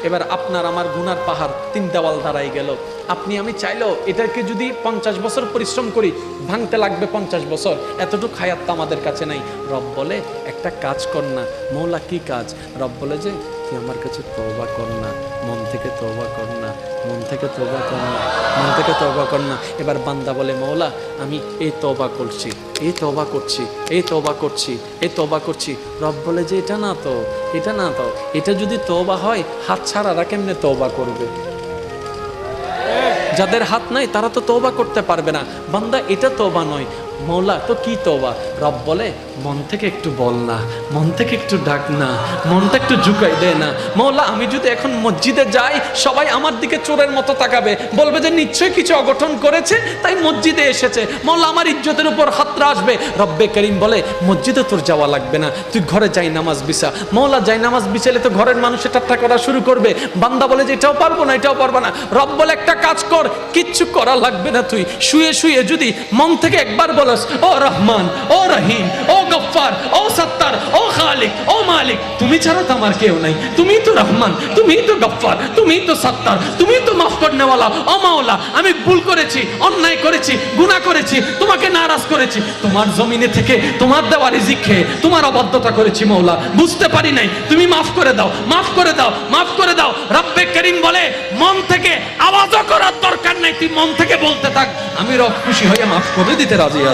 এবার আপনার আমার গুনার পাহাড় 3 দেওয়াল দাঁড়াই গেল। আপনি আমি চাইলেও এটাকে যদি 50 বছর পরিশ্রম করি ভাঙতে লাগবে 50 বছর, এতটুকু হায়াত তো আমাদের কাছে নাই। রব বলে একটা কাজ কর না। মৌলা কি কাজ? রব বলে যে তুই আমার কাছে তওবা কর না, মন থেকে তওবা কর না, মন থেকে তওবা কর না, মন থেকে তওবা কর না। এবার বান্দা বলে মৌলা আমি এই তওবা করছি, এই তওবা করছি, এই তওবা করছি, এই তওবা করছি। রব বলে যে এটা না তো, এটা না তো, এটা যদি তওবা হয় হাত ছাড়ারা কেমনে তওবা করবে? যাদের হাত নাই তারা তো তওবা করতে পারবে না। বান্দা এটা তওবা নয়। মৌলা তো কি তওবা? রব বলে মন থেকে একটু বল না, মন থেকে একটু ডাক না, মনটা একটু ঝুঁকাই দে না। মৌলা আমি যদি এখন মসজিদে যাই সবাই আমার দিকে চোরের মতো তাকাবে, বলবে যে নিশ্চয়ই কিছু অঘটন করেছে তাই মসজিদে এসেছে। মৌলা আমার ইজ্জতের উপর হাতরা আসবে। রব্বে করিম বলে মসজিদে তোর যাওয়া লাগবে না, তুই ঘরে যাই নামাজ বিছা। মৌলা যাই নামাজ বিছালে তো ঘরের মানুষের ঠাট্টা করা শুরু করবে। বান্দা বলে যে এটাও পারবো না, এটাও পারবো না। রব বলে একটা কাজ কর, কিচ্ছু করা লাগবে না, তুই শুয়ে শুয়ে যদি মন থেকে একবার বলস ও রহমান, ও রহিম, ও গফফার, ও সত্তার, ও খালিক, ও মালিক, তুমি ছাড়া তো আমার কেউ নাই, তুমি তো রহমান, তুমি তো গফফার, তুমি তো সত্তার, তুমি তো মাফ করনেওয়ালা। ও মাওলা আমি ভুল করেছি, অন্যায় করেছি, গুনাহ করেছি, তোমাকে নারাজ করেছি, তোমার জমিনে থেকে তোমার দেওয়া রিজিক খেয়ে তোমার অবাধ্যতা করেছি মওলা, বুঝতে পারি নাই, তুমি মাফ করে দাও, মাফ করে দাও, মাফ করে দাও। রব্বে করিম বলে মন থেকে আওয়াজও করার দরকার নাই, তুই মন থেকে বলতে থাক, আমি রব খুশি হয়ে মাফ করে দিতে রাজি আছি।